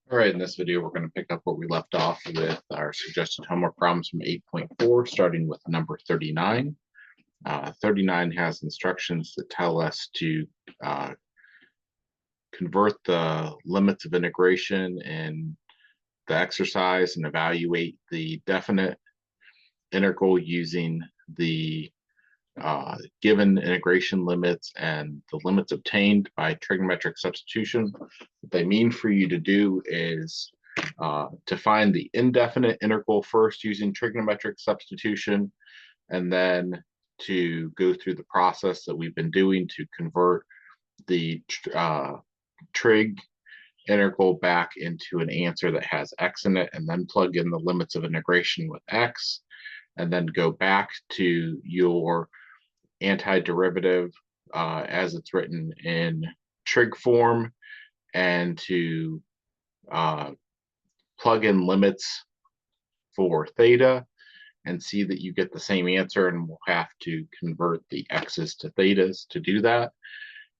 All right, in this video, we're going to pick up where we left off with our suggested homework problems from 8.4, starting with number 39. 39 has instructions that tell us to convert the limits of integration in the exercise and evaluate the definite integral using the given integration limits and the limits obtained by trigonometric substitution. What they mean for you to do is to find the indefinite integral first using trigonometric substitution, and then to go through the process that we've been doing to convert the trig integral back into an answer that has x in it, and then plug in the limits of integration with x, and then go back to your antiderivative as it's written in trig form, and to plug in limits for theta and see that you get the same answer, and we'll have to convert the x's to thetas to do that.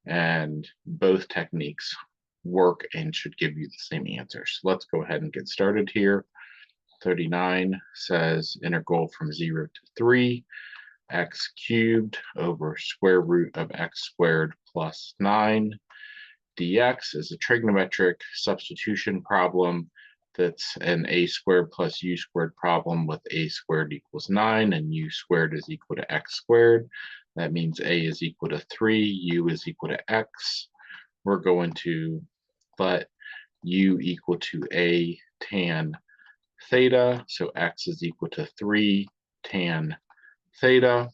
And both techniques work and should give you the same answers. So let's go ahead and get started here. 39 says integral from 0 to 3 x cubed over square root of x squared plus 9 dx is a trigonometric substitution problem that's an a squared plus u squared problem with a squared equals 9 and u squared is equal to x squared. That means a is equal to 3, u is equal to x. We're going to let u equal to a tan theta, so x is equal to 3 tan theta.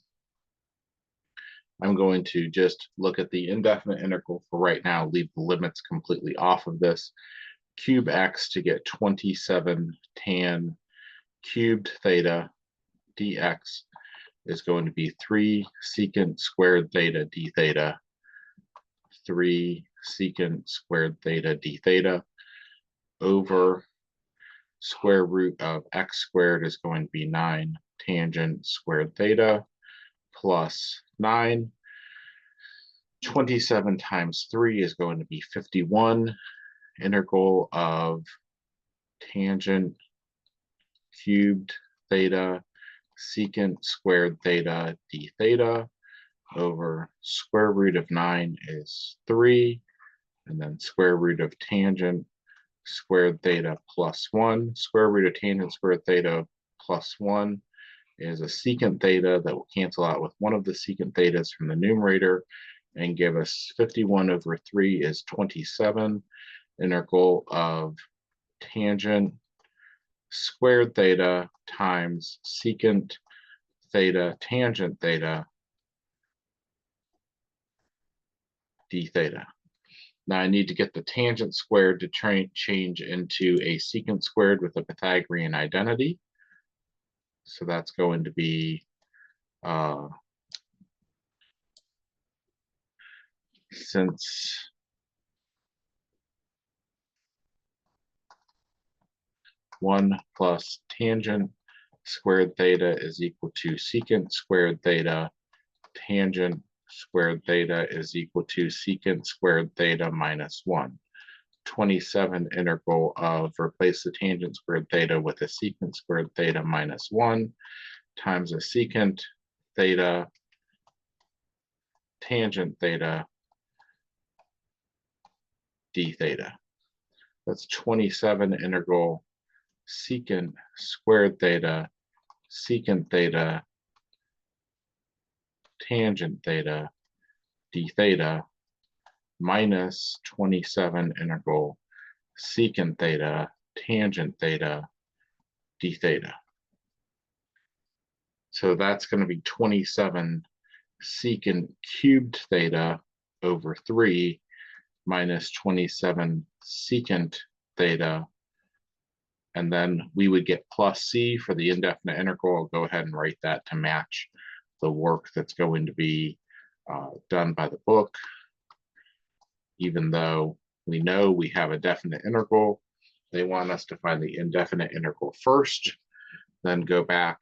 I'm going to just look at the indefinite integral for right now, leave the limits completely off of this. Cube x to get 27 tan cubed theta dx is going to be 3 secant squared theta d theta, 3 secant squared theta d theta over square root of x squared is going to be 9 tangent squared theta plus 9. 27 times 3 is going to be 51. Integral of tangent cubed theta secant squared theta d theta over square root of 9 is 3, and then square root of tangent squared theta plus 1. Square root of tangent squared theta plus 1 is a secant theta that will cancel out with one of the secant thetas from the numerator and give us 51 over 3 is 27. Integral of tangent squared theta times secant theta tangent theta d theta. Now I need to get the tangent squared to change into a secant squared with a Pythagorean identity. So that's going to be since 1 plus tangent squared theta is equal to secant squared theta, tangent squared theta is equal to secant squared theta minus 1. 27 integral of replace the tangent squared theta with a secant squared theta minus 1 times a secant theta tangent theta d theta. That's 27 integral secant squared theta secant theta tangent theta d theta minus 27 integral secant theta tangent theta d theta. So that's going to be 27 secant cubed theta over 3 minus 27 secant theta. And then we would get plus c for the indefinite integral. I'll go ahead and write that to match the work that's going to be done by the book. Even though we know we have a definite integral, they want us to find the indefinite integral first, then go back.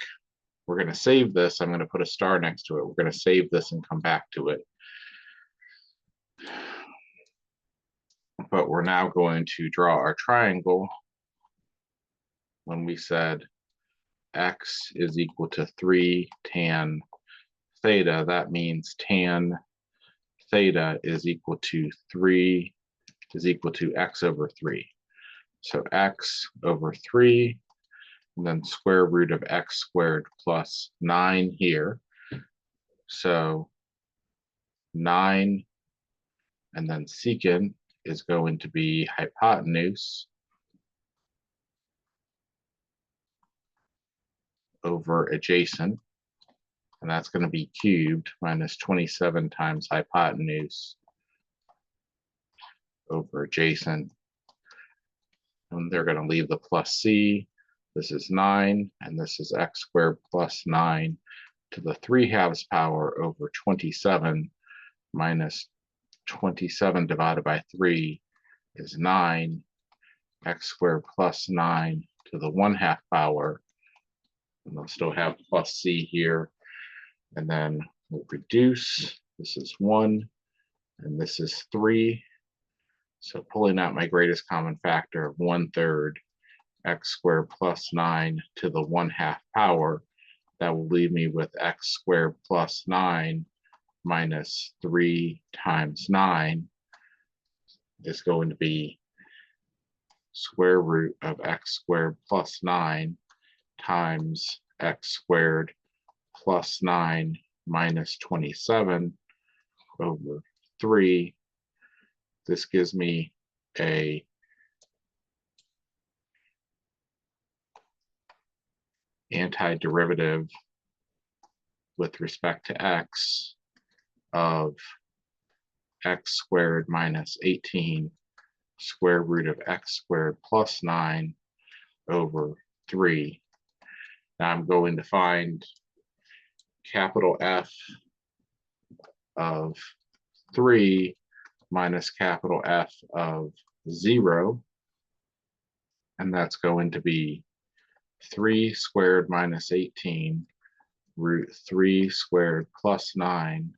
We're going to save this. I'm going to put a star next to it. We're going to save this and come back to it. but we're now going to draw our triangle. When we said x is equal to 3 tan theta, that means tan theta is equal to x over 3. So x over 3, and then square root of x squared plus 9 here. So 9, and then secant is going to be hypotenuse over adjacent, and that's going to be cubed minus 27 times hypotenuse over adjacent. And they're going to leave the plus c. This is 9, and this is x squared plus 9 to the 3/2 power over 27 minus 27 divided by 3 is 9. X squared plus 9 to the 1/2 power. And they'll still have plus c here. And then we'll reduce. This is 1, and this is 3. So pulling out my greatest common factor of 1/3 x squared plus 9 to the 1/2 power, that will leave me with x squared plus 9 minus 3 times 9 is going to be square root of x squared plus 9 times x squared plus 9 minus 27 over 3. This gives me a antiderivative with respect to x of x squared minus 18 square root of x squared plus 9 over 3. Now I'm going to find capital F of 3 minus capital F of 0, and that's going to be 3 squared minus 18 root 3 squared plus 9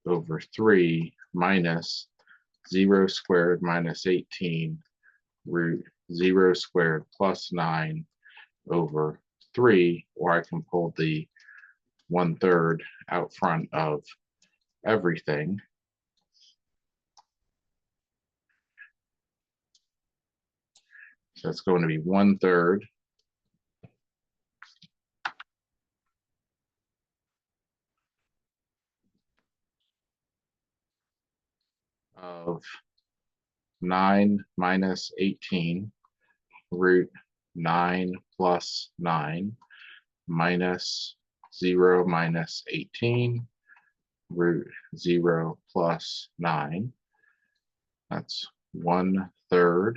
over 3 minus 0 squared minus 18 root 0 squared plus 9 over 3, or I can pull the 1/3 out front of everything. So it's going to be 1/3 of 9 minus 18 root 9 plus 9 minus 0 minus 18 root 0 plus 9. That's 1/3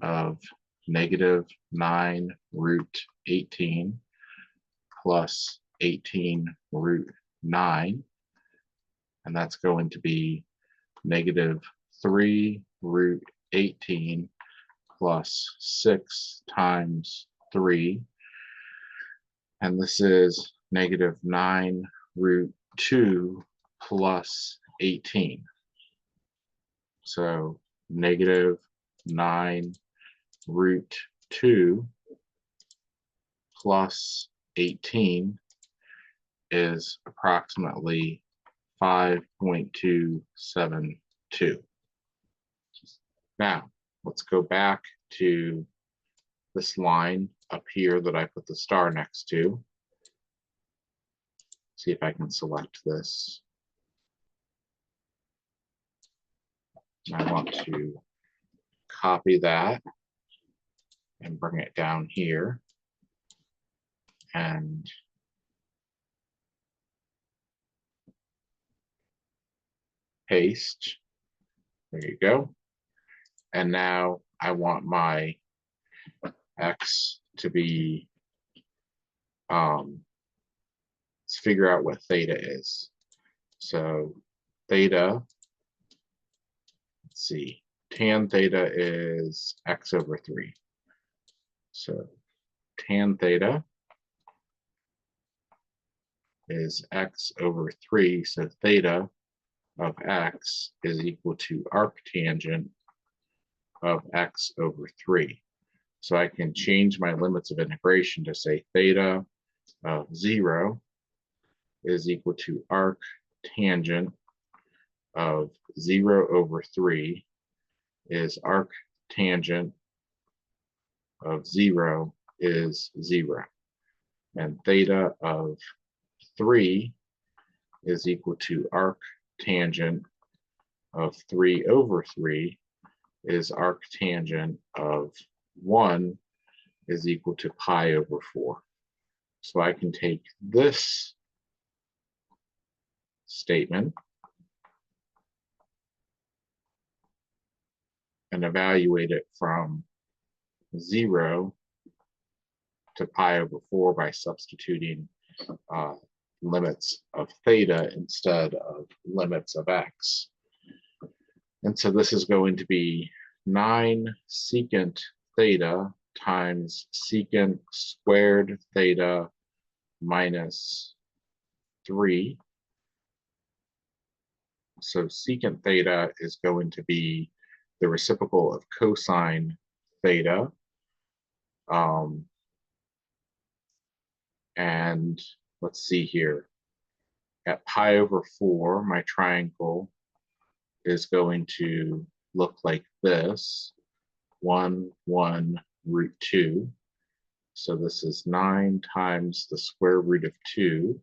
of negative 9 root 18 plus 18 root 9. And that's going to be negative 3 root 18 plus 6 times 3. And this is negative 9 root 2 plus 18. So negative 9 root 2 plus 18 is approximately 5.272. Now, let's go back to this line up here that I put the star next to. See if I can select this. I want to copy that and bring it down here. And paste. There you go. And now I want my x to be, let's figure out what theta is. So theta, let's see, tan theta is x over 3. So tan theta is x over 3. So theta of x is equal to arctangent of x over 3. So I can change my limits of integration to say theta of 0 is equal to arc tangent of 0 over 3 is arc tangent of 0 is 0. And theta of 3 is equal to arc tangent of 3 over 3 is arc tangent of 1 is equal to pi over 4. So I can take this statement and evaluate it from 0 to pi over 4 by substituting limits of theta instead of limits of x. And so this is going to be 9 secant theta times secant squared theta minus 3. So secant theta is going to be the reciprocal of cosine theta. And let's see here. At pi over 4, my triangle is going to look like this. 1, 1, root 2. So this is 9 times the square root of 2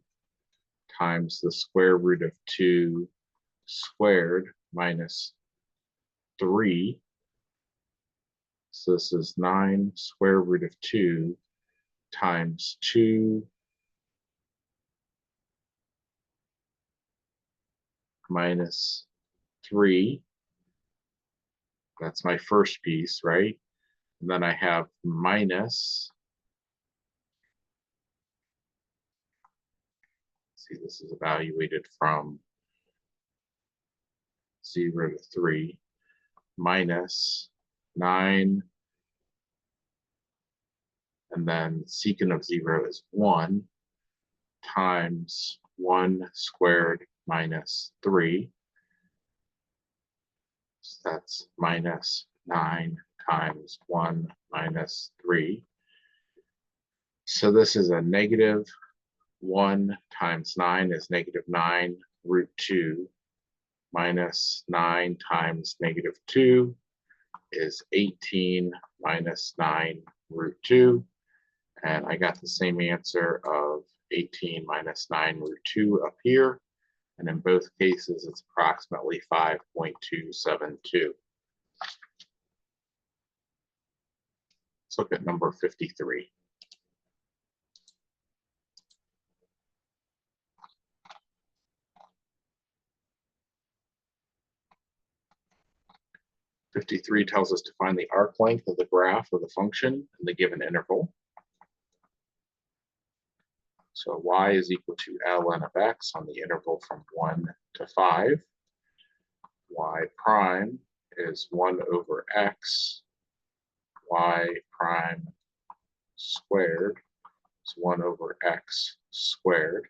times the square root of 2 squared minus 3. So this is 9 square root of 2 times 2 minus 3. That's my first piece, right? And then I have minus, see, this is evaluated from 0 to 3, minus 9, and then secant of 0 is 1, times 1 squared minus 3. So that's minus 9 times 1 minus 3. So this is a negative 1 times 9 is negative 9 root 2 minus 9 times negative 2 is 18 minus 9 root 2. And I got the same answer of 18 minus 9 root 2 up here. And in both cases, it's approximately 5.272. Let's look at number 53. '53 tells us to find the arc length of the graph of the function in the given interval. So y is equal to ln of x on the interval from 1 to 5. Y prime is 1 over x. Y prime squared is 1 over x squared.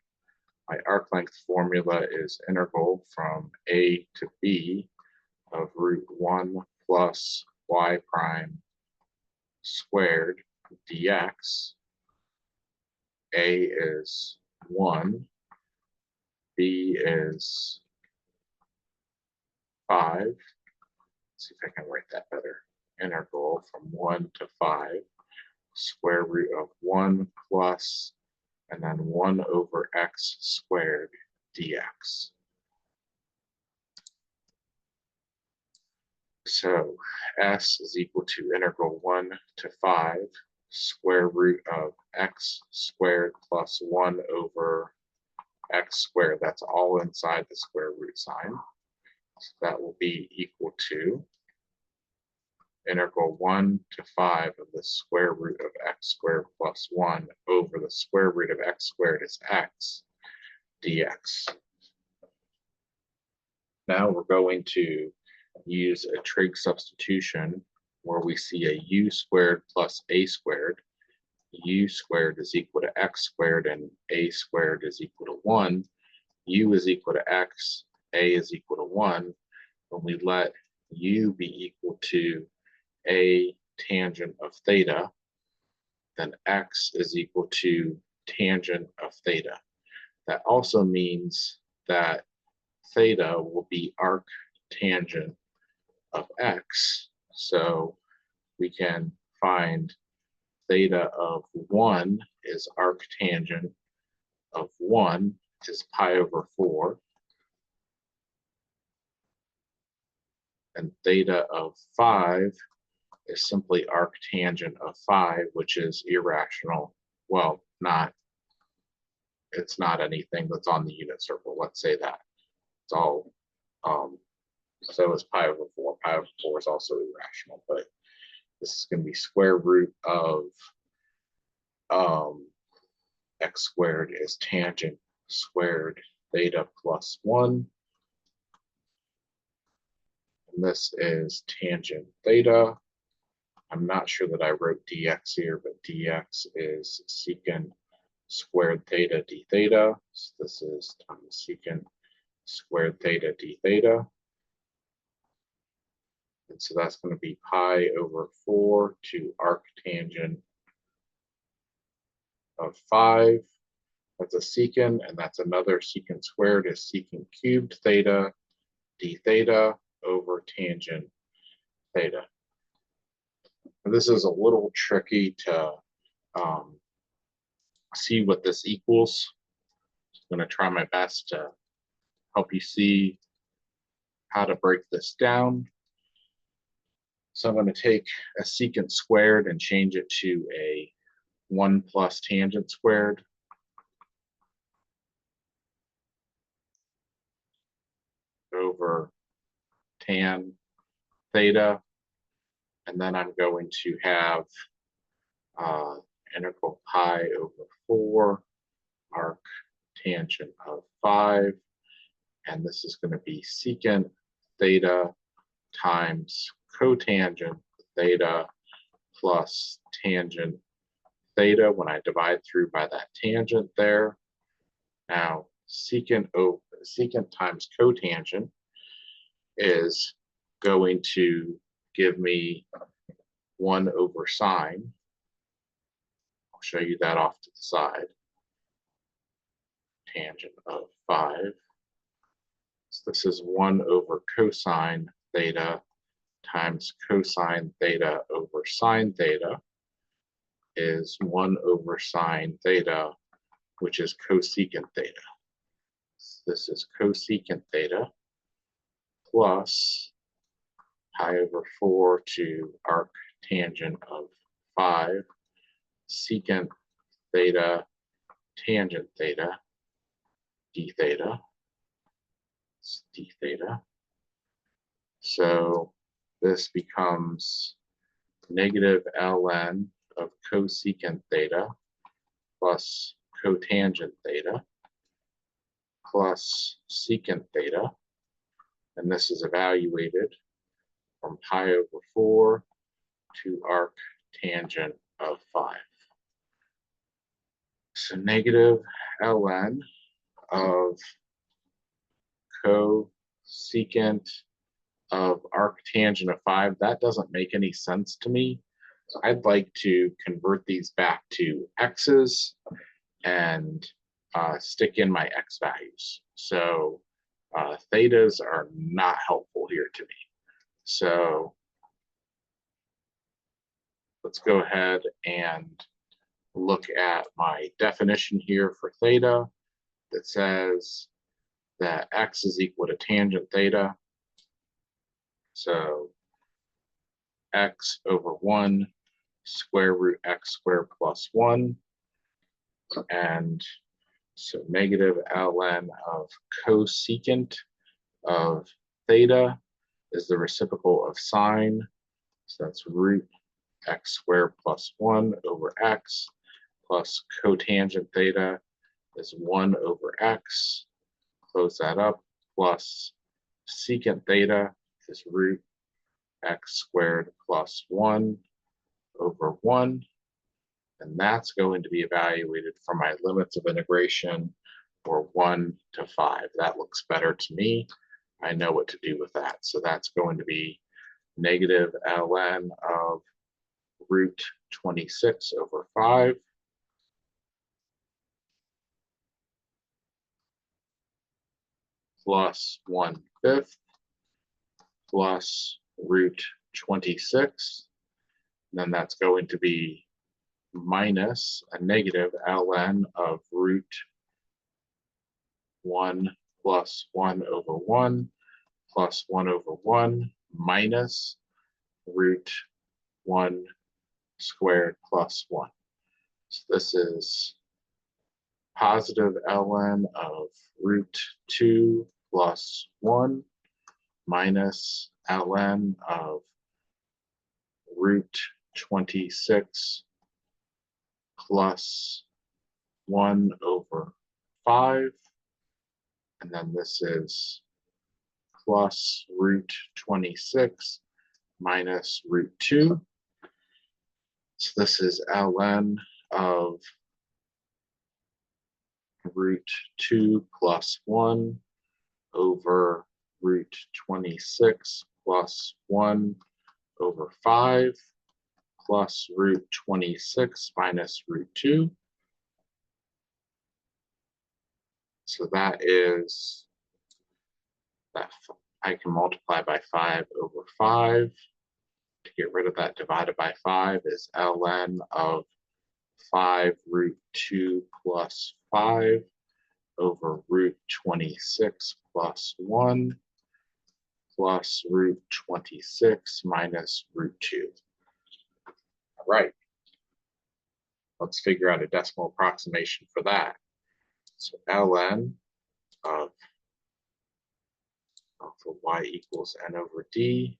My arc length formula is integral from a to b of root 1 plus y prime squared dx. A is 1, b is 5. Let's see if I can write that better. Integral from 1 to 5, square root of 1 plus, and then 1 over x squared dx. So s is equal to integral 1 to 5, square root of x squared plus 1 over x squared. That's all inside the square root sign. So that will be equal to integral 1 to 5 of the square root of x squared plus 1 over the square root of x squared is x dx. Now we're going to use a trig substitution where we see a u squared plus a squared. U squared is equal to x squared and a squared is equal to 1. U is equal to x, a is equal to 1. When we let u be equal to a tangent of theta, then x is equal to tangent of theta. That also means that theta will be arctangent of x. So we can find theta of 1 is arctangent of 1 is pi over 4. And theta of 5 is simply arctangent of 5, which is irrational. Well, it's not anything that's on the unit circle. Let's say that. It's all, so is pi over 4. Pi over 4 is also irrational, but this is going to be square root of x squared is tangent squared theta plus 1. And this is tangent theta. I'm not sure that I wrote dx here, but dx is secant squared theta d theta. So this is times secant squared theta d theta. And so that's going to be pi over 4 to arctangent of 5. That's a secant, and that's another secant squared is secant cubed theta d theta over tangent theta. And this is a little tricky to see what this equals. I'm going to try my best to help you see how to break this down. So I'm going to take a secant squared and change it to a 1 plus tangent squared. Over tan theta. And then I'm going to have integral pi over 4 arc tangent of 5. And this is going to be secant theta times cotangent theta plus tangent theta when I divide through by that tangent there. Now, secant times cotangent is going to give me 1 over sine. I'll show you that off to the side. Tangent of 5. So this is 1 over cosine theta times cosine theta over sine theta is 1 over sine theta, which is cosecant theta. So this is cosecant theta plus pi over 4 to arctangent of 5 secant theta tangent theta d theta. It's d theta. So this becomes negative ln of cosecant theta plus cotangent theta plus secant theta. And this is evaluated from pi over 4 to arctangent of 5. So negative ln of cosecant of arctangent of 5, that doesn't make any sense to me. So I'd like to convert these back to x's and stick in my x values. So thetas are not helpful here to me. So let's go ahead and look at my definition here for theta that says that x is equal to tangent theta. So x over 1 square root x squared plus 1. And so negative ln of cosecant of theta is the reciprocal of sine. So that's root x squared plus 1 over x plus cotangent theta is 1 over x. Close that up, plus secant theta is root x squared plus 1 over 1. And that's going to be evaluated for my limits of integration for 1 to 5. That looks better to me. I know what to do with that. So that's going to be negative ln of root 26 over 5 plus 1/5 plus root 26. And then that's going to be minus a negative ln of root 1 plus 1 over 1 plus 1 over 1 minus root 1 squared plus 1. So this is positive ln of root 2 plus 1 minus ln of root 26 plus 1 over 5. And then this is plus root 26 minus root 2. So this is ln of root 2 plus 1 over root 26 plus 1 over 5 plus root 26 minus root 2. So that is that I can multiply by 5 over 5. To get rid of that divided by 5 is ln of 5 root 2 plus 5 over root 26 plus 1 plus root 26 minus root 2. All right. Let's figure out a decimal approximation for that. So ln of alpha y equals n over d,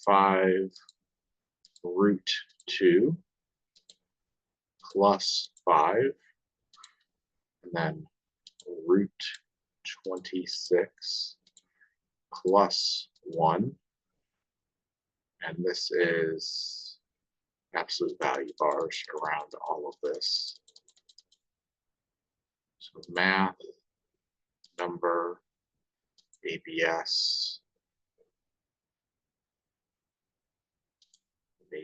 5 root 2 plus 5, and then root 26 plus 1, and this is absolute value bars around all of this. So math, number, ABS, let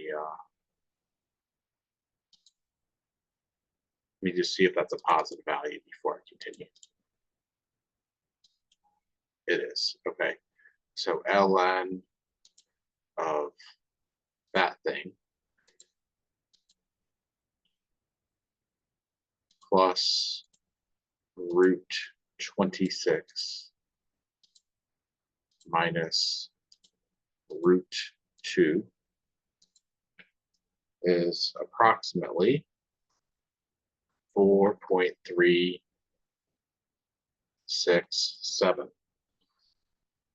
me just see if that's a positive value before I continue. It is, okay. So ln of that thing plus root 26 minus root 2 is approximately 4.367.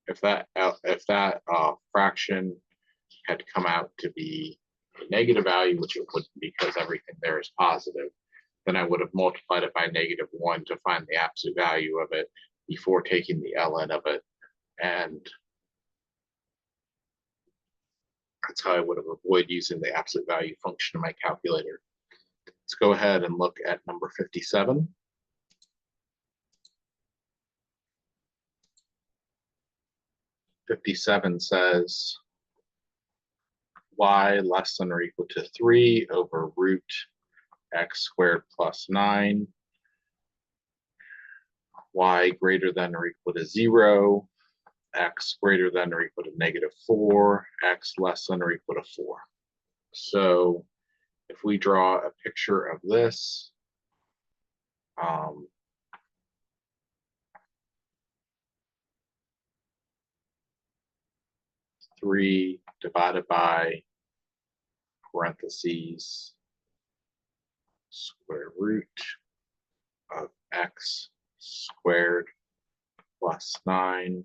If that fraction had come out to be a negative value, which it wouldn't because everything there is positive, then I would have multiplied it by -1 to find the absolute value of it before taking the ln of it. And that's how I would have avoided using the absolute value function in my calculator. Let's go ahead and look at number 57. '57 says y less than or equal to 3 over root x squared plus 9, y greater than or equal to 0, x greater than or equal to -4, x less than or equal to 4. So if we draw a picture of this, 3 divided by parentheses square root of x squared plus 9.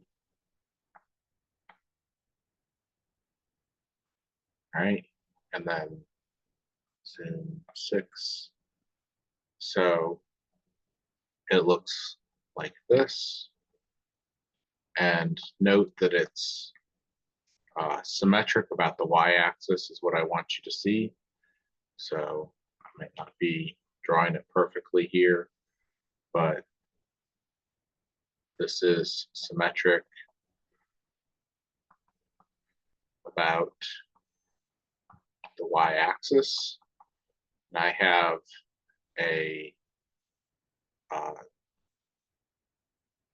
All right, and then zoom 6. So it looks like this. And note that it's symmetric about the y-axis is what I want you to see. So I might not be drawing it perfectly here, but this is symmetric about the y-axis, and I have a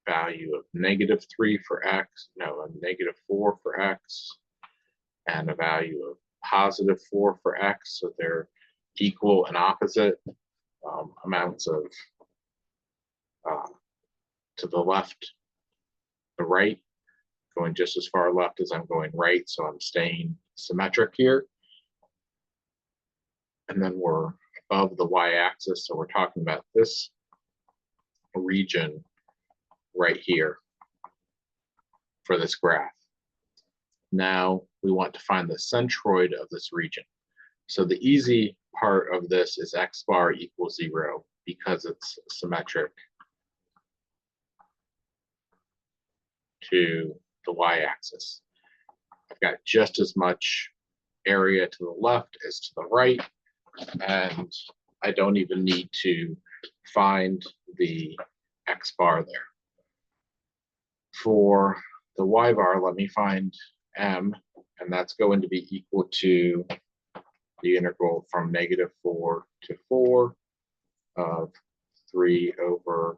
value of -3 for x, no, a -4 for x, and a value of +4 for x. So they're equal and opposite amounts of to the left, the right, going just as far left as I'm going right. So I'm staying symmetric here. And then we're above the y-axis. So we're talking about this region right here for this graph. Now we want to find the centroid of this region. So the easy part of this is x bar equals 0 because it's symmetric to the y-axis. I've got just as much area to the left as to the right, and I don't even need to find the x bar there. For the y bar, let me find m, and that's going to be equal to the integral from -4 to 4 of 3 over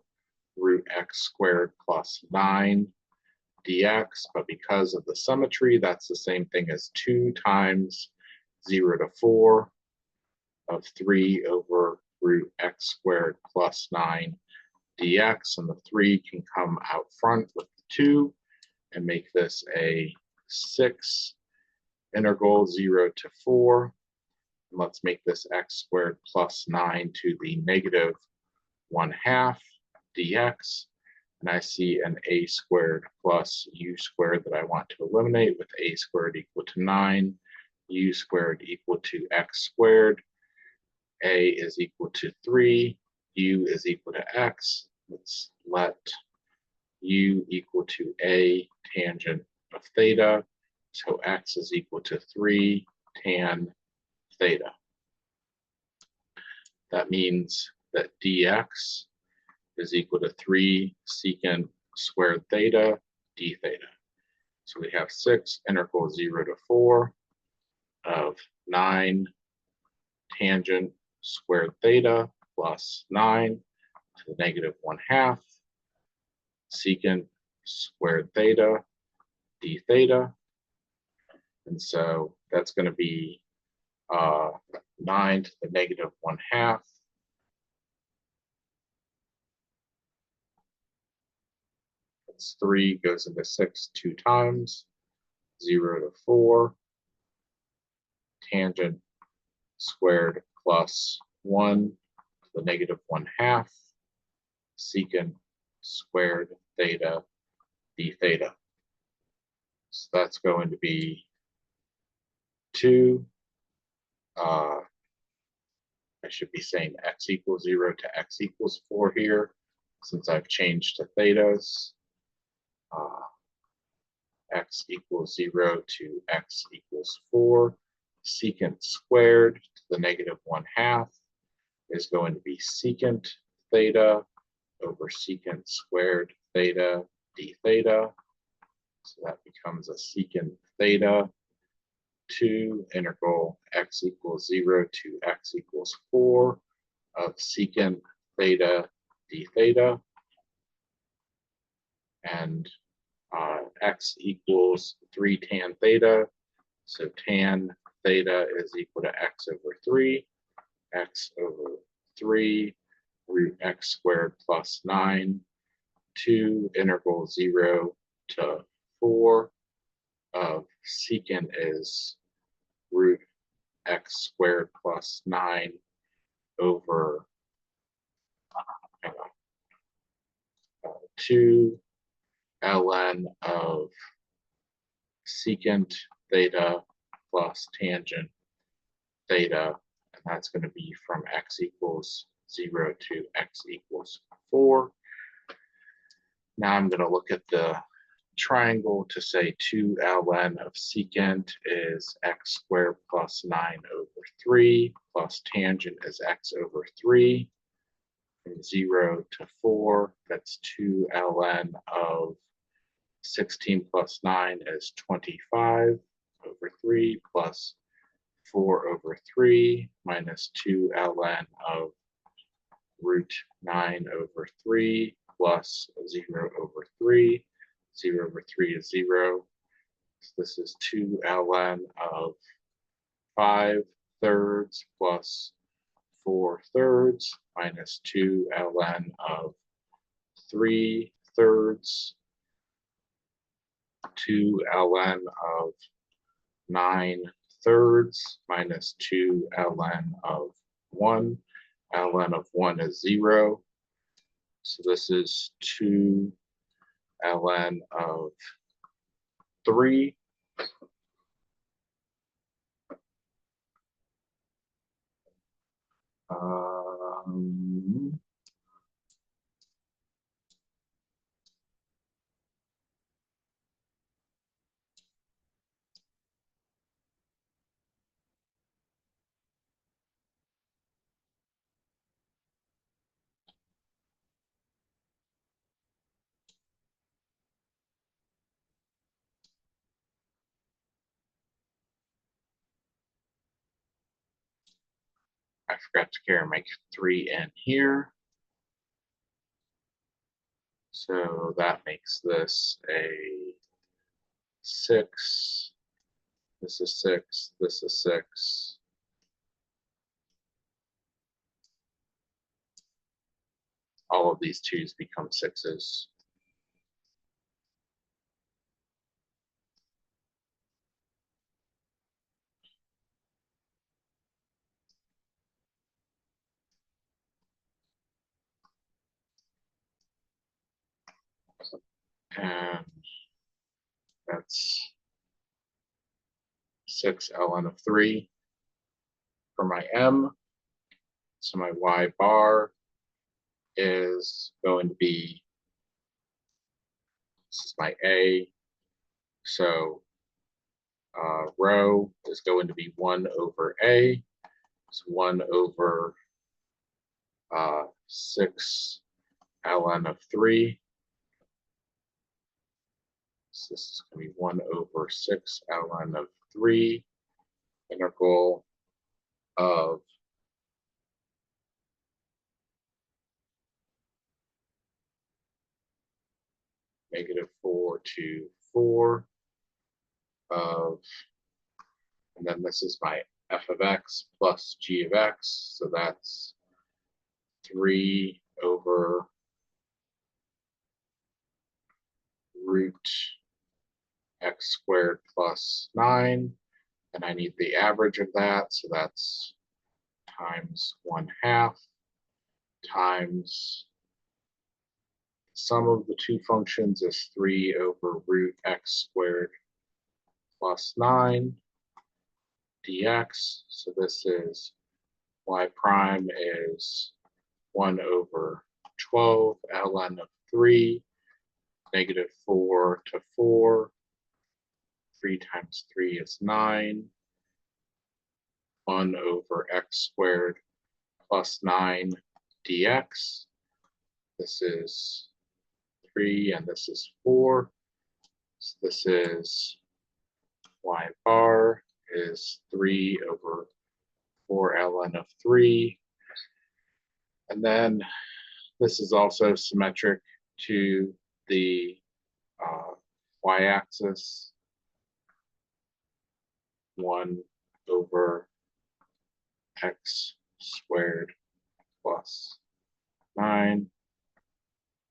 root x squared plus 9 dx, but because of the symmetry, that's the same thing as 2 times 0 to 4 of 3 over root x squared plus 9 dx, and the 3 can come out front with the 2 and make this a 6 integral 0 to 4. And let's make this x squared plus 9 to the -1/2 dx. And I see an a squared plus u squared that I want to eliminate, with a squared equal to 9, u squared equal to x squared. A is equal to 3, u is equal to x. Let's let u equal to a tangent of theta. So x is equal to 3 tan theta. That means that dx is equal to 3 secant squared theta d theta. So we have 6 integral 0 to 4 of 9 tangent squared theta plus 9 to the -1/2 secant squared theta d theta. And so that's going to be 9 to the -1/2 That's 3 goes into 6 2 times, 0 to 4 tangent squared plus 1 to the -1/2 secant squared theta d theta. So that's going to be 2. I should be saying x equals 0 to x equals 4 here, since I've changed to thetas. X equals 0 to x equals 4. Secant squared to the -1/2 is going to be secant theta over secant squared theta d theta. So that becomes a secant theta 2 integral x equals 0 to x equals 4 of secant theta d theta. And x equals 3 tan theta. So tan theta is equal to x over 3. X over 3 root x squared plus 9, 2 integral 0 to 4 of secant is root x squared plus 9 over 2 ln of secant theta plus tangent theta, and that's going to be from x equals 0 to x equals 4. Now I'm going to look at the triangle to say 2 ln of secant is x squared plus 9 over 3 plus tangent is x over 3. From 0 to 4, that's 2 ln of 16 plus 9 is 25. over 3 plus 4 over 3 minus 2 ln of root 9 over 3 plus 0 over 3. 0 over 3 is 0. So this is 2 ln of 5 thirds plus 4 thirds minus 2 ln of 3 thirds, 2 ln of 9 thirds minus 2 ln of 1. Ln of 1 is 0. So this is 2 ln of 3. I forgot to carry my 3 in here. So that makes this a 6. This is 6. This is 6. All of these 2's become 6's. And that's 6 ln of 3 for my m. So my y bar is going to be, this is my a, so rho is going to be 1 over a. It's 1 over 6 ln of 3. So this is going to be 1 over 6 ln of 3, integral of -4 to 4 of, and then this is my f of x plus g of x, so that's 3 over root x squared plus 9, and I need the average of that, so that's times 1/2 times sum of the two functions is 3 over root x squared plus 9 dx. So this is y prime is 1 over 12 ln of 3, -4 to 4. 3 times 3 is 9. 1 over x squared plus 9 dx. This is 3 and this is 4. So this is y bar is 3 over 4 ln of 3. And then this is also symmetric to the y-axis. 1 over x squared plus 9.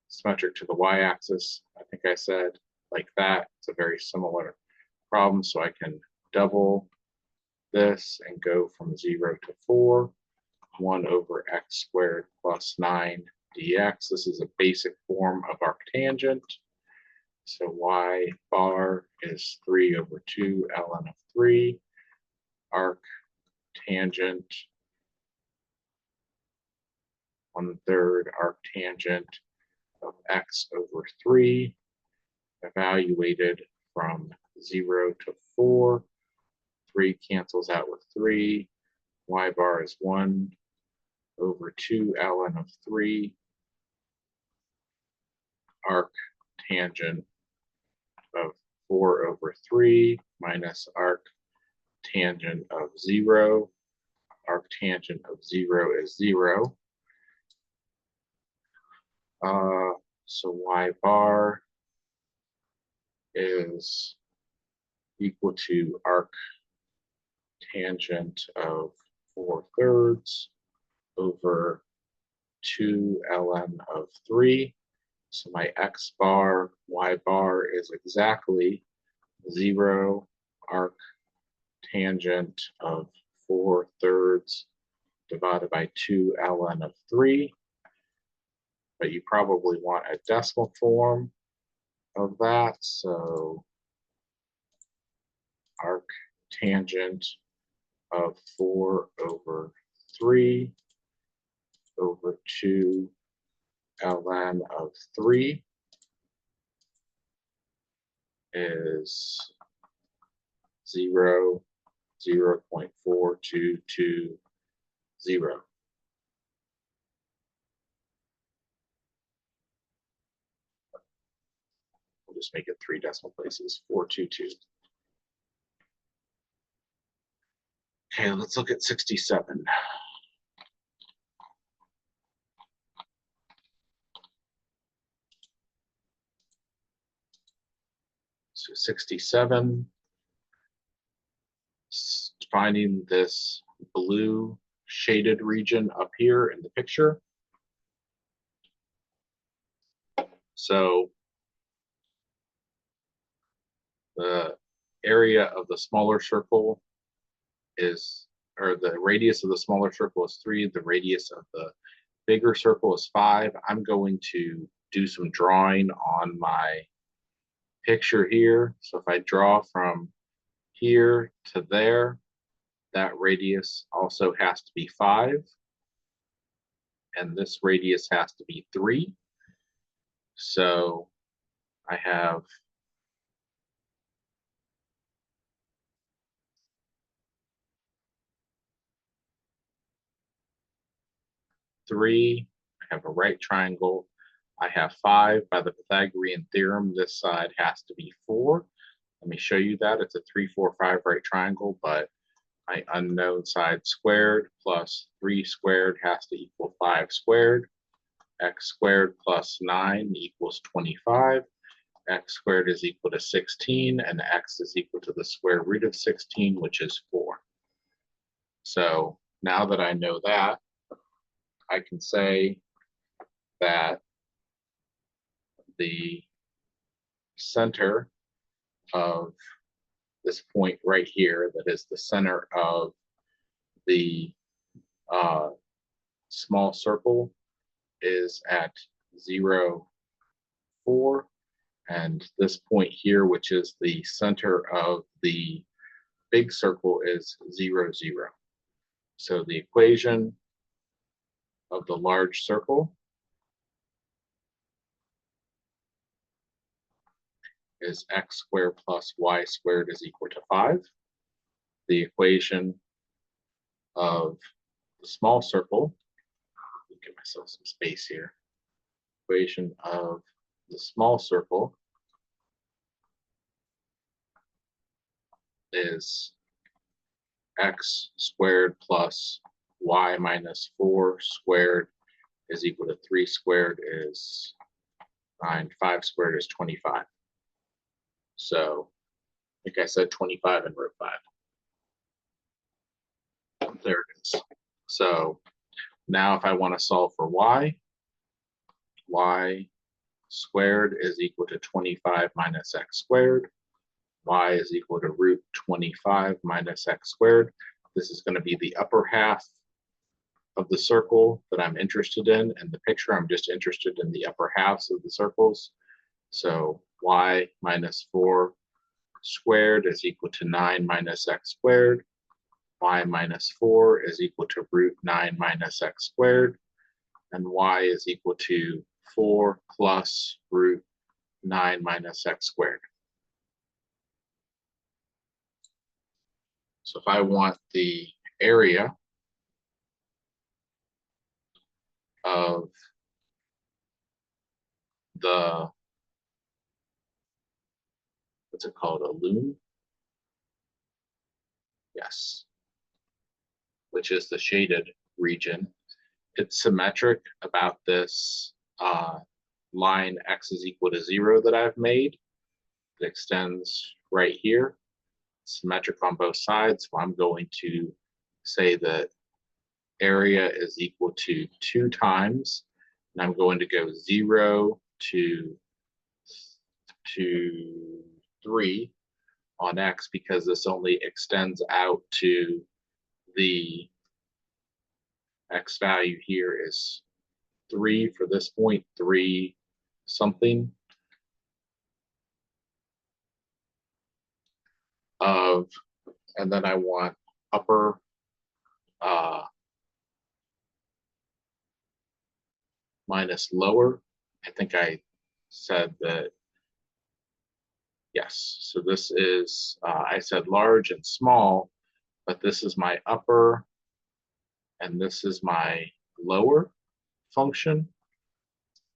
Symmetric to the y-axis. I think I said like that. It's a very similar problem, so I can double this and go from 0 to 4. 1 over x squared plus 9 dx. This is a basic form of arctangent. So y bar is 3 over 2 ln of 3. Arc tangent 1/3 arctangent of x over 3, evaluated from 0 to 4. 3 cancels out with 3. Y bar is 1 over 2 ln of 3. Arc tangent of 4 over 3 minus arc tangent of 0. Arc tangent of 0 is 0. So y bar is equal to arc tangent of 4/3 over 2 ln of 3. So my x bar, y bar is exactly 0 arc tangent of 4/3 divided by 2 ln of 3. But you probably want a decimal form of that. So arc tangent of 4/3 over 2 ln of 3 is 0.4220. We'll just make it 3 decimal places, 422. Okay, let's look at 67. So 67, finding this blue shaded region up here in the picture. So the area of the smaller circle is, or the radius of the smaller circle is 3, the radius of the bigger circle is 5. I'm going to do some drawing on my picture here. So if I draw from here to there, that radius also has to be 5. And this radius has to be 3. So I have three, I have a right triangle, I have 5. By the Pythagorean theorem, this side has to be 4. Let me show you that. It's a 3, 4, 5 right triangle, but my unknown side squared plus 3 squared has to equal 5 squared. X squared plus 9 equals 25. X squared is equal to 16, and x is equal to the square root of 16, which is 4. So now that I know that, I can say that the center of this point right here, that is the center of the small circle, is at 0, 4. And this point here, which is the center of the big circle, is 0, 0. So the equation of the large circle is x squared plus y squared is equal to 5. The equation of the small circle, give myself some space here. Equation of the small circle is x squared plus y minus 4 squared is equal to 3 squared is 9, 5 squared is 25. So, like I said, 25 and root 5. There it is. So now if I want to solve for y, y squared is equal to 25 minus x squared. Y is equal to root 25 minus x squared. This is going to be the upper half of the circle that I'm interested in. In the picture, I'm just interested in the upper halves of the circles. So y minus 4 squared is equal to 9 minus x squared. Y minus 4 is equal to root 9 minus x squared. And y is equal to 4 plus root 9 minus x squared. So if I want the area of the, what's it called, a loom? Yes, which is the shaded region. It's symmetric about this line x is equal to 0 that I've made. It extends right here. Symmetric on both sides. So I'm going to say that area is equal to 2 times, and I'm going to go 0 to 3 on x because this only extends out to the x value here is 3 for this point, 3 something of, and then I want upper minus lower. I think I said that, yes. So this is, I said large and small, but this is my upper and this is my lower function.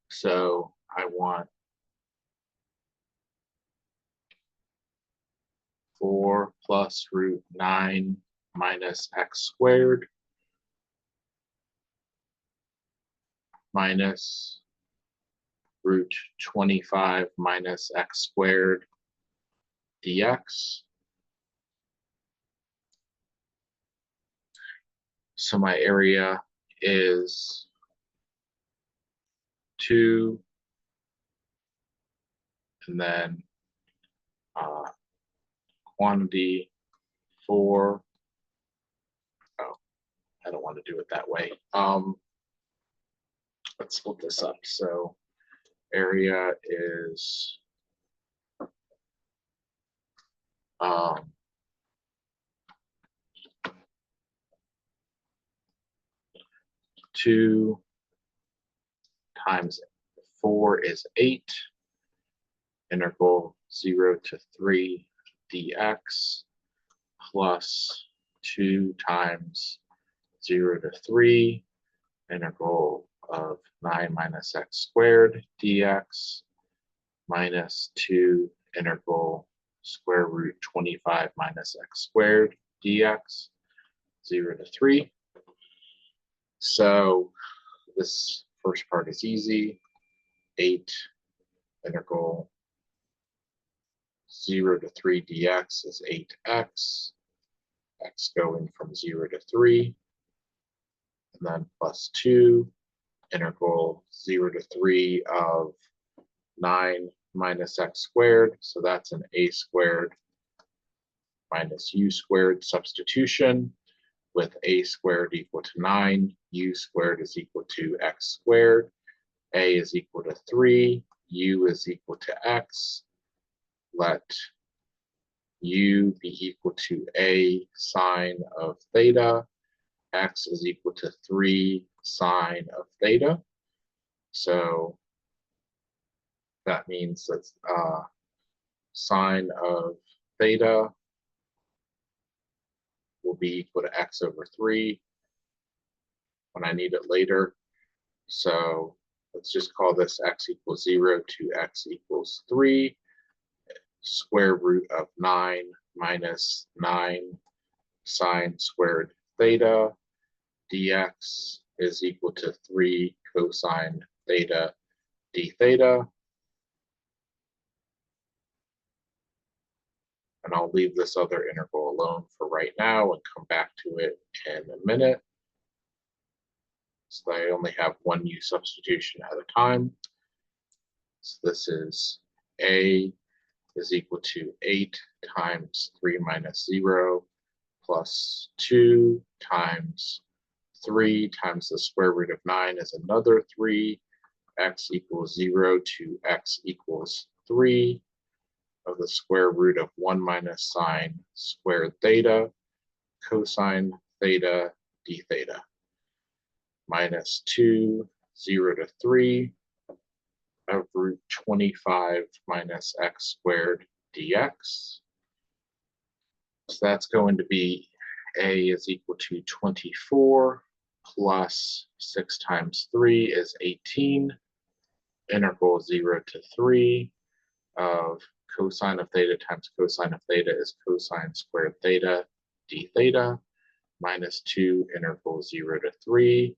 So I want 4 plus root 9 minus x squared minus root 25 minus x squared dx. So my area is 2, and then quantity 4. Oh, I don't want to do it that way. Let's split this up. So area is 2 times 4 is 8, integral 0 to 3 dx plus 2 times 0 to 3, integral of 9 minus x squared dx minus 2 integral square root 25 minus x squared dx, 0 to 3. So this first part is easy. 8 integral 0 to 3 dx is 8x, x going from 0 to 3, and then plus 2 integral 0 to 3 of 9 minus x squared, so that's an a squared minus u squared substitution, with a squared equal to 9, u squared is equal to x squared, a is equal to 3, u is equal to x. Let u be equal to a sine of theta, x is equal to 3 sine of theta. So that means that sine of theta will be equal to x over 3 when I need it later. So let's just call this x equals 0 to x equals 3. Square root of 9 minus 9 sine squared theta dx is equal to 3 cosine theta d theta. And I'll leave this other integral alone for right now and come back to it in a minute. So I only have one u substitution at a time. So this is a is equal to 8 times 3 minus 0 plus 2 times 3 times the square root of 9 is another 3. X equals 0 to x equals 3 of the square root of 1 minus sine squared theta cosine theta d theta minus 2, 0 to 3 of root 25 minus x squared dx. So that's going to be a is equal to 24 plus 6 times 3 is 18, integral 0 to 3 of cosine of theta times cosine of theta is cosine squared theta d theta minus 2 integral 0 to 3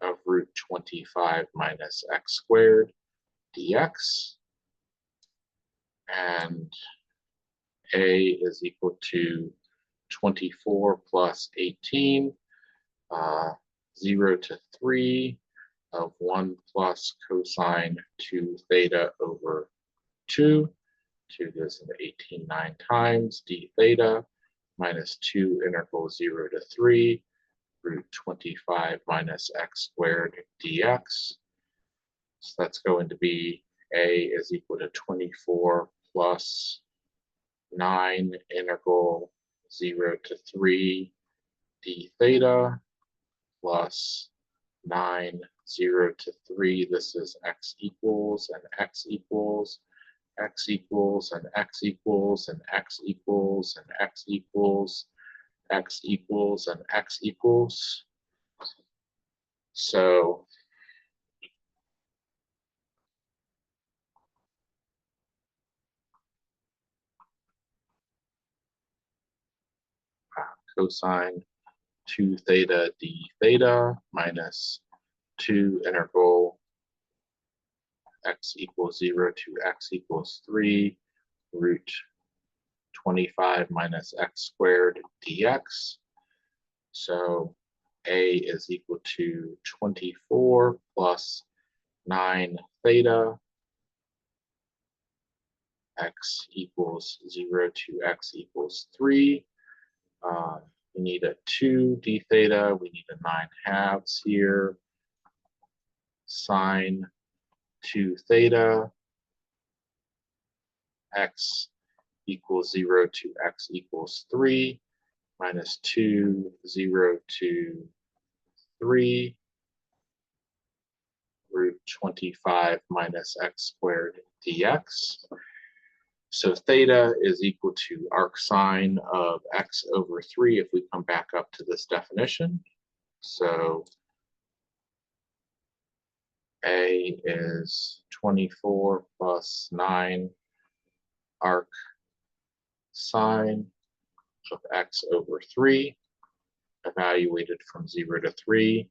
of root 25 minus x squared dx. And a is equal to 24 plus 18, 0 to 3 of 1 plus cosine 2 theta over 2. 2 goes into 18 9 times d theta minus 2 integral 0 to 3 root 25 minus x squared dx. So that's going to be a is equal to 24 plus 9 integral 0 to 3 d theta plus 9 0 to 3. This is x equals and x equals, x equals and x equals and x equals and x equals, x equals and x equals. So cosine 2 theta d theta minus 2 integral x equals 0 to x equals 3 root 25 minus x squared dx. So a is equal to 24 plus 9 theta x equals 0 to x equals 3. We need a 2 d theta. We need a 9 halves here. Sine 2 theta x equals 0 to x equals 3 minus 2 0 to 3 root 25 minus x squared dx. So theta is equal to arcsine of x over 3 if we come back up to this definition. So a is 24 plus 9 arc sine of x over 3, evaluated from 0 to 3,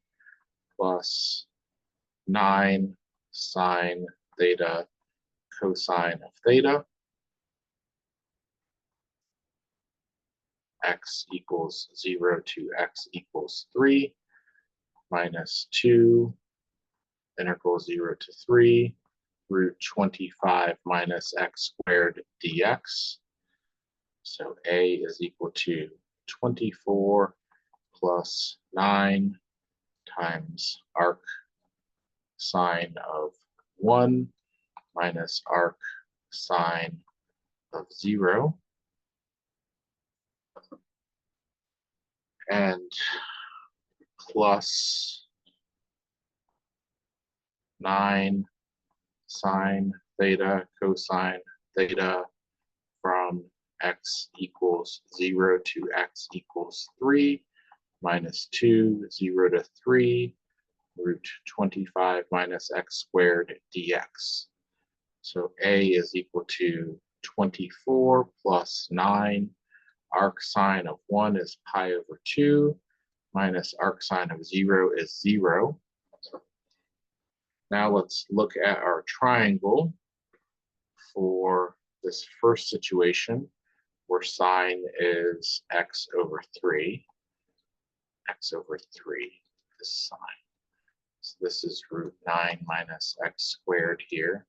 plus 9 sine theta cosine of theta. X equals 0 to x equals 3, minus 2 integral 0 to 3 root 25 minus x squared dx. So a is equal to 24 plus 9 times arc sine of 1 minus arc sine of 0. And plus 9 sine theta cosine theta from x equals 0 to x equals 3 minus 2 0 to 3 root 25 minus x squared dx. So a is equal to 24 plus 9 arcsine of 1 is pi over 2 minus arcsine of 0 is 0. Now let's look at our triangle for this first situation where sine is x over 3. X over 3 is sine. So this is root 9 minus x squared here.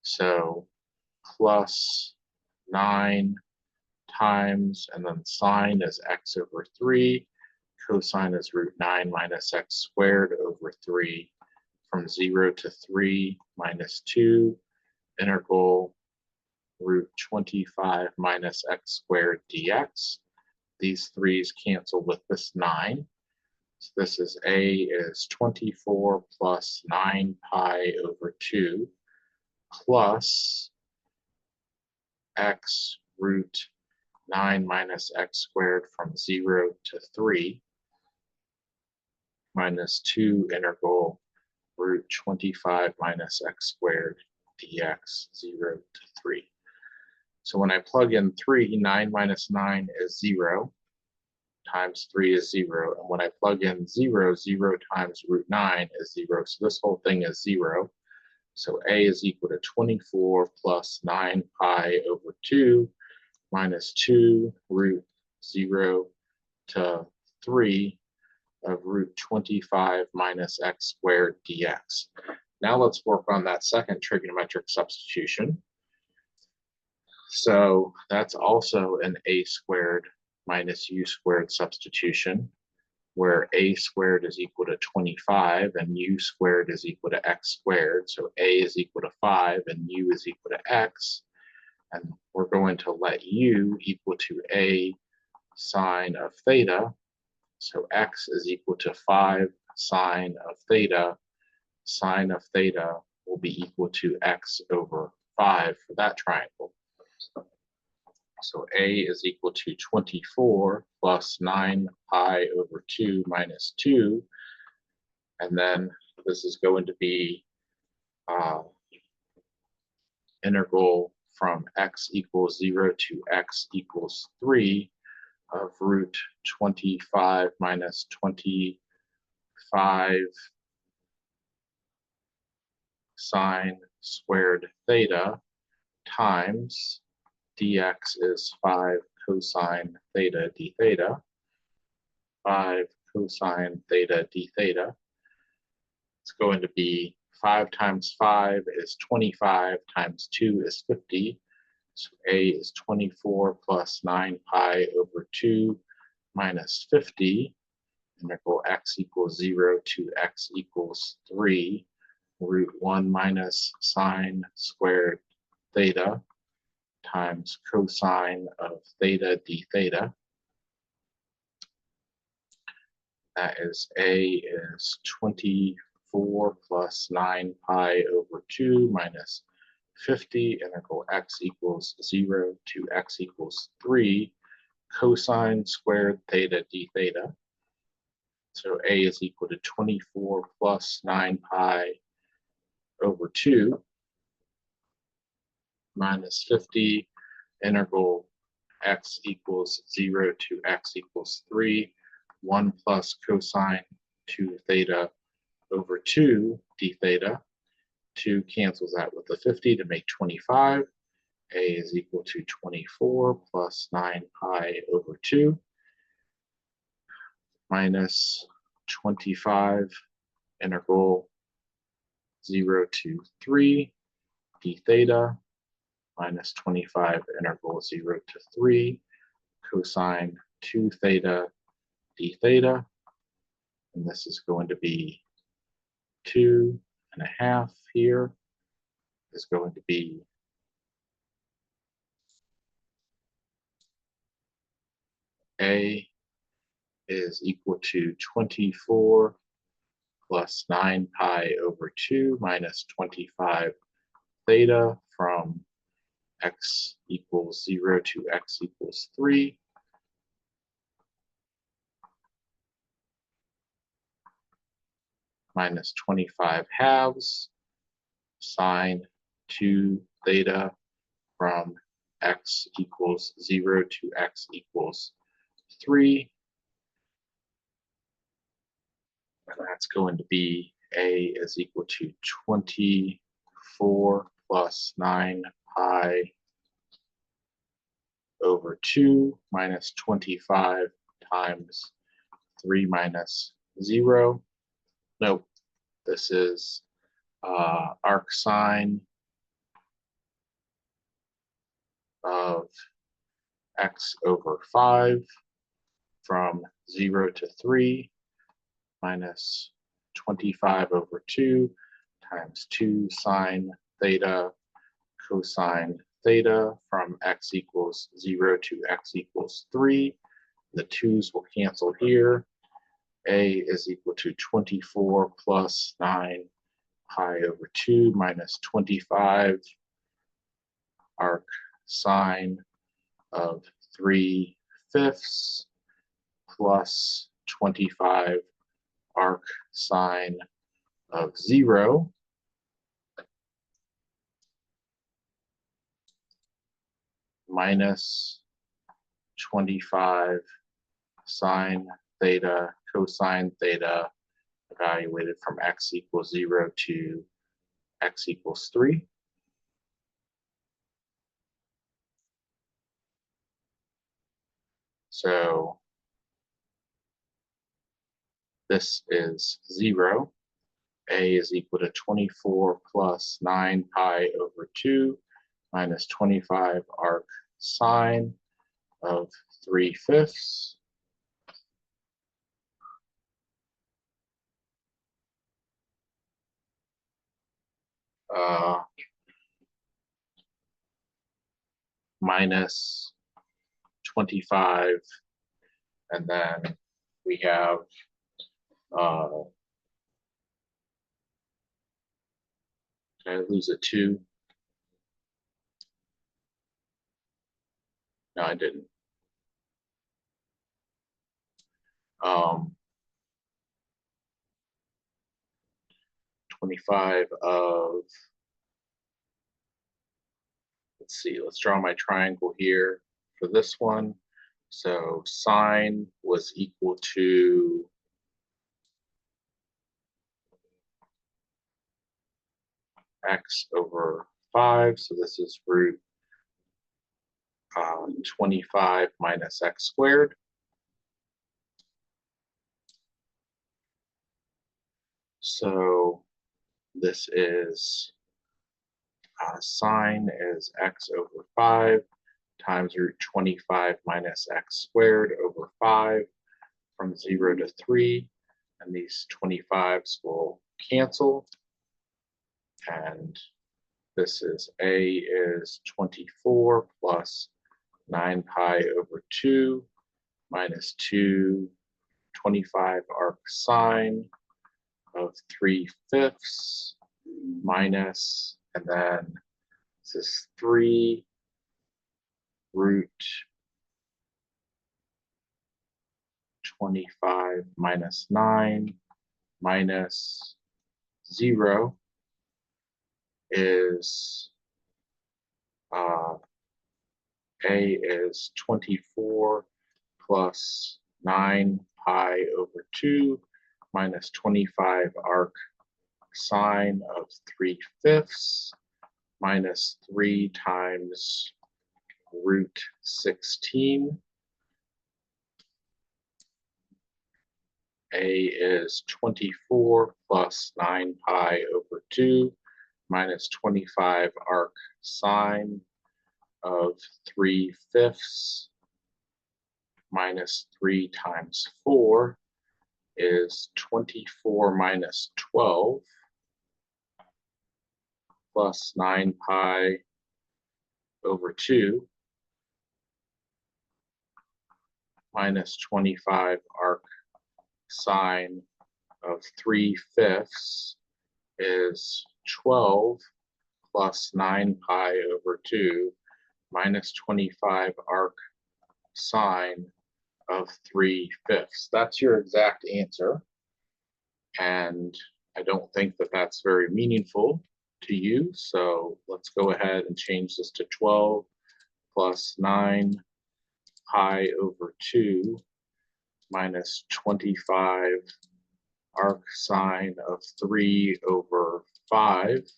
So plus 9 times, and then sine is x over 3. Cosine is root 9 minus x squared over 3 from 0 to 3 minus 2 integral root 25 minus x squared dx. These 3's cancel with this 9. So this is a is 24 plus 9 pi over 2 plus x root 9 minus x squared from 0 to 3 minus 2 integral root 25 minus x squared dx 0 to 3. So when I plug in 3, 9 minus 9 is 0. times 3 is 0. And when I plug in 0, 0 times root 9 is 0. So this whole thing is 0. So A is equal to 24 plus 9 pi over 2 minus 2 root 0 to 3 of root 25 minus x squared dx. Now let's work on that second trigonometric substitution. So that's also an a squared minus u squared substitution, where a squared is equal to 25 and u squared is equal to x squared. So a is equal to 5 and u is equal to x. And we're going to let u equal to a sine of theta. So x is equal to 5 sine of theta. Sine of theta will be equal to x over 5 for that triangle. So a is equal to 24 plus 9 pi over 2 minus 2. And then this is going to be integral from x equals 0 to x equals 3 of root 25 minus 25 sine squared theta times dx is 5 cosine theta d theta, 5 cosine theta d theta. It's going to be 5 times 5 is 25 times 2 is 50. So a is 24 plus 9 pi over 2 minus 50. Integral x equals 0 to x equals 3. Root 1 minus sine squared theta times cosine of theta d theta. That is a is 24 plus 9 pi over 2 minus 50. Integral x equals 0 to x equals 3 cosine squared theta d theta. So a is equal to 24 plus 9 pi over 2 minus 50. Integral x equals 0 to x equals 3. 1 plus cosine 2 theta over 2 d theta. 2 cancels out with the 50 to make 25. A is equal to 24 plus 9 pi over 2 minus 25 integral 0 to 3 d theta minus 25 integral 0 to 3 cosine 2 theta d theta. And this is going to be 2.5 here is going to be a is equal to 24 plus 9 pi over 2 minus 25 theta from x equals 0 to x equals 3 minus 25 halves sine 2 theta from x equals 0 to x equals 3. And that's going to be a is equal to 24 plus 9 pi over 2 minus 25 times 3 minus 0. Nope, this is arc sine of x over 5 from 0 to 3 minus 25 over 2 times 2 sine theta cosine theta from x equals 0 to x equals 3. The 2's will cancel here. A is equal to 24 plus 9 pi over 2 minus 25 arc sine of 3/5 plus 25 arc sine of 0 minus 25 sine theta, cosine theta, evaluated from x equals 0 to x equals 3. So this is 0. A is equal to 24 plus 9 pi over 2 minus 25 arc sine of 3/5. Minus 25, and then we have did I lose a 2? No, I didn't. 25 of, let's see, let's draw my triangle here for this one. So sine was equal to x over 5. So this is root 25 minus x squared. So this is sine is x over 5 times root 25 minus x squared over 5 from 0 to 3. And these 25s will cancel. And this is a is 24 plus 9 pi over 2 minus 2 25 arc sine of 3/5 minus, and then this is 3 root 25 minus 9 minus 0 is a is 24 plus 9 pi over 2 minus 25 arc sine of 3/5 minus 3 times root 16. A is 24 plus 9 pi over 2 minus 25 arc sine of 3/5 minus 3 times 4 is 24 minus 12 plus 9 pi over 2 minus 25 arc sine of 3/5 is 12 plus 9 pi over 2 minus 25 arc sine of 3/5. That's your exact answer. And I don't think that that's very meaningful to you. So let's go ahead and change this to 12 plus 9 pi over 2 minus 25 arc sine of 3 over 5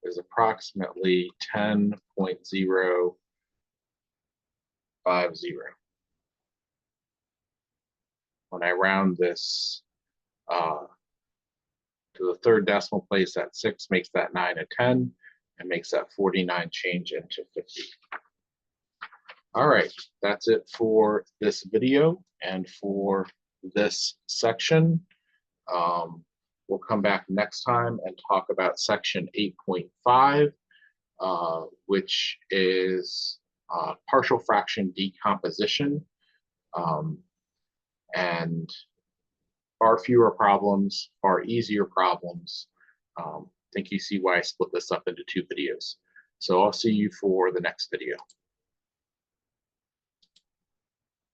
is approximately 10.050. When I round this to the third decimal place, that 6 makes that 9 a 10, and makes that 49 change into 50. All right, that's it for this video and for this section. We'll come back next time and talk about section 8.5, which is partial fraction decomposition, and far fewer problems, far easier problems. I think you see why I split this up into 2 videos. So I'll see you for the next video.